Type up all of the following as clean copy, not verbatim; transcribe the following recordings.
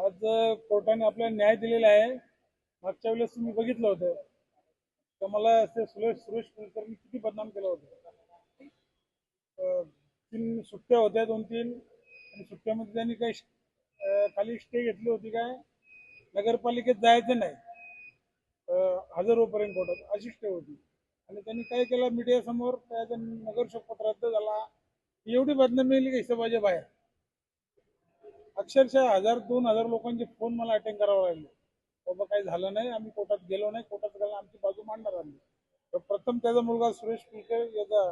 आज कोर्टाने आपल्याला न्याय दिलेला आहे। मागच्या वेळेस तुम्ही बघितलं होतं तर मला सुरेश कुलकर्णी किती बदनाम केलं होतं। 3 सुट्ट्या होत्या, 2-3, आणि सुट्ट्यामध्ये त्यांनी काही खाली स्टे घेतली होती, काय नगरपालिकेत जायचं नाही, हजर होईपर्यंत कोर्टात अशी स्टे होती। आणि त्यांनी काय केलं, मीडिया समोर त्याचा नगर शपथ रद्द झाला। एवढी बदनामी मिळाली की हिशोबाच्या बाहेर। अक्षरशः 1000-2000 लोकांचे फोन मला अटेंड करावे लागले। बाबा काही झालं नाही, आम्ही कोर्टात गेलो नाही, कोर्टात गेला आमची बाजू मांडणार आम्ही। तर प्रथम त्याचा मुलगा सुरेश कुलकर्णी याचा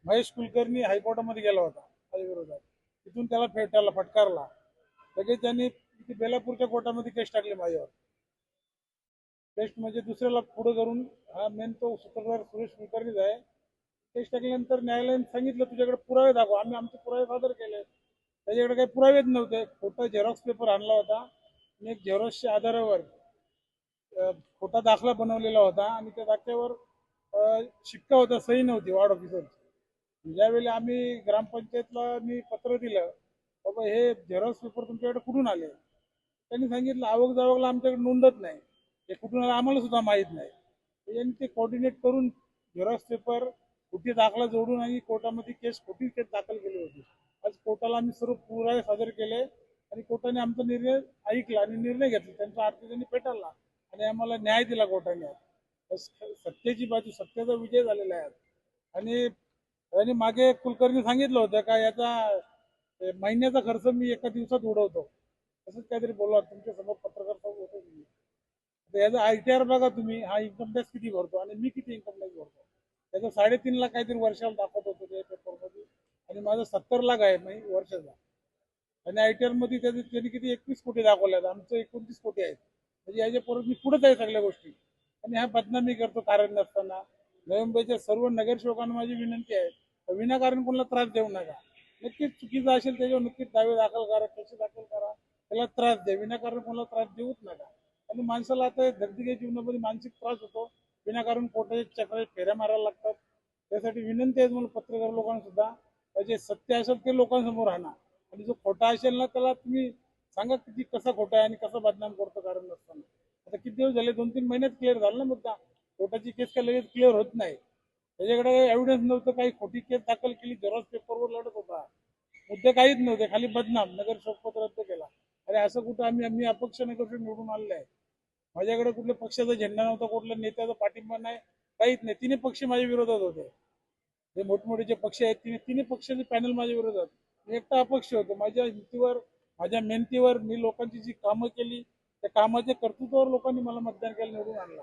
महेश कुलकर्णी हायकोर्टामध्ये गेला होता माझ्या विरोधात। तिथून त्याला फटकारला। लगेच त्यांनी बेलापूरच्या कोर्टामध्ये केस टाकली माझ्यावर। केस म्हणजे दुसऱ्याला पुढे करून, हा मेन तो सूत्रधार सुरेश कुलकर्णीच आहे। केस टाकल्यानंतर न्यायालयाने सांगितलं तुझ्याकडे पुरावे दाखव। आम्ही आमचे पुरावे सादर केले। त्याच्याकडे काही पुरावेच नव्हते। खोटा झेरॉक्स पेपर आणला होता आणि एक झेरॉक्सच्या आधारावर खोटा दाखला बनवलेला होता, आणि त्या दाखल्यावर शिक्का होता, सही नव्हती वार्ड ऑफिसरची। ज्यावेळी आम्ही ग्रामपंचायतला मी पत्र दिलं, बाबा हे झेरॉक्स पेपर तुमच्याकडे कुठून आले, त्यांनी सांगितलं आवक जावकला आमच्याकडे नोंदत नाही, ते कुठून आलं आम्हाला सुद्धा माहीत नाही। यांनी ते कोऑर्डिनेट करून झेरॉक्स पेपर खोटी दाखला जोडून आणि कोर्टामध्ये खोटी केस दाखल केली होती। आज कोर्टाला आम्ही सर्व पुरावे सादर केले आणि कोर्टाने आमचा निर्णय ऐकला आणि निर्णय घेतला। त्यांचा अर्थ त्यांनी पेटाळला आणि आम्हाला न्याय दिला कोर्टाने। सत्तेची बाजू, सत्तेचा विजय झालेला आहे। आणि मागे कुलकर्णी सांगितलं होतं का याचा महिन्याचा खर्च मी एका दिवसात उडवतो, तसंच काहीतरी बोलला तुमच्या समोर पत्रकार होतो तुम्ही। याचा ITR बघा तुम्ही, हा इन्कम टॅक्स किती भरतो आणि मी किती इन्कम टॅक्स भरतो। त्याचं 3.5 लाख काहीतरी वर्षाला दाखवत होतो त्या पेपरमध्ये, आणि माझं 70 लाख आहे वर्षाचा। आणि ITR मध्ये त्यांनी किती 21 कोटी दाखवल्यात, आमचं 29 कोटी आहेत। म्हणजे याच्या परत मी पुढेच आहे सगळ्या गोष्टी। आणि हा बदनामी करतो कारण नसताना। नवी सर्व नगरसेवकांना माझी विनंती आहे, विनाकारण कोणाला त्रास देऊ नका। नक्कीच चुकीचं असेल त्याच्यावर नक्कीच दावे दाखल करा, केस दाखल करा, त्याला त्रास द्या, विनाकारण कोणाला त्रास देऊच नका। आणि माणसाला आता धगधगीच्या जीवनामध्ये मानसिक त्रास होतो, विनाकारण कोर्टाच्या चक्रात फेऱ्या मारायला लागतात। त्यासाठी विनंती आहे मला पत्रकार लोकांना सुद्धा, जे सत्य असेल ते लोकांसमोर आणा, आणि जो खोटा असेल ना त्याला तुम्ही सांगा किती कसा खोटा आहे आणि कसा बदनाम करतो कारण नसताना। आता किती दिवस झाले, 2-3 महिन्यात क्लिअर झाला ना मुद्दा। कोर्टाची केस काय लगेच क्लिअर होत नाही। त्याच्याकडे एव्हिडन्स नव्हतं, काही खोटी केस दाखल केली, झेरॉक्स पेपरवर लढत होता, मुद्दे काहीच नव्हते, खाली बदनाम, नगर शपथ रद्द केला। अरे असं कुठं आम्ही अपक्ष नगरसेवक निवडून आलेलं आहे। माझ्याकडे कुठल्या पक्षाचा झेंडा नव्हता, कुठल्या नेत्याचा पाठिंबा नाही, काहीच नाही। 3 पक्ष माझ्या विरोधात होते, जे मोठमोठे जे पक्ष आहेत तिन्ही पक्षाचे पॅनल माझ्या विरोधात, मी एकटा अपक्ष होतो। माझ्या हिमतीवर, माझ्या मेहनतीवर मी लोकांची जी कामं केली, त्या कामाच्या कर्तृत्वावर लोकांनी मला मतदान केलं, निवडून आणला।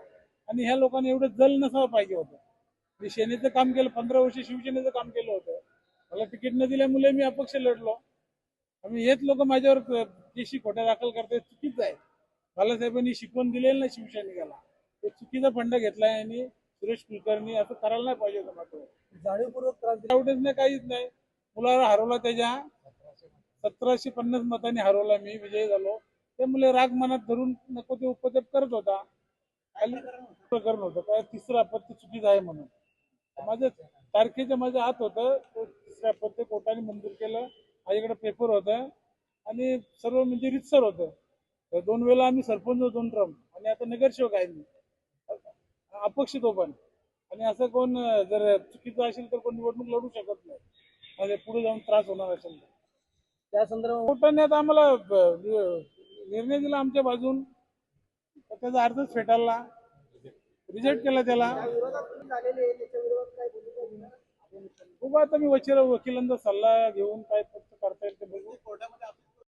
आणि ह्या लोकांनी एवढं जल नसावं पाहिजे होतं। मी सेनेचं काम केलं, 15 वर्ष शिवसेनेचं काम केलं होतं, मला तिकीट न दिल्यामुळे मी अपक्ष लढलो। आणि हेच लोक माझ्यावर केशी खोट्या दाखल करतात, चुकीचं आहे। बालासाहेबांनी शिकवण दिलेलं नाही शिवसैनिकाला, तो चुकीचा फंडा घेतलाय आणि सुरेश कुलकर्णी असं करायला नाही पाहिजे होतं। मात्र जाणीवपूर्वक त्रास एवढंच नाही, काहीच नाही। मुलाला हरवला, त्याच्या 1750 मतांनी हरवला, मी विजयी झालो। ते मुले राग मनात धरून नको ते उपद्रव करत होता, प्रकरण होतं काय, तिसरं अपत्य चुकीचं आहे म्हणून माझं तारखेच्या माझ्या हात होतं। तो तिसरं अपत्य कोर्टाने मंजूर केलं, माझ्याकडे पेपर होतं आणि सर्व म्हणजे रितसर होतं। 2 वेळा आम्ही सरपंच होतो, 2 टर्म, आणि आता नगरसेवक आहे मी, अपक्ष तो पण। आणि असं कोण जर चुकीचं असेल तर कोण निवडणूक लढू शकत नाही, म्हणजे पुढे जाऊन त्रास होणार असेल तर। त्या संदर्भात कोर्टाने आता आम्हाला निर्णय दिला आमच्या बाजून, त्याचा अर्थच फेटाळला, रिजेक्ट केला त्याला। बघू आता मी वकिलांचा सल्ला घेऊन काय करता येईल ते बघू।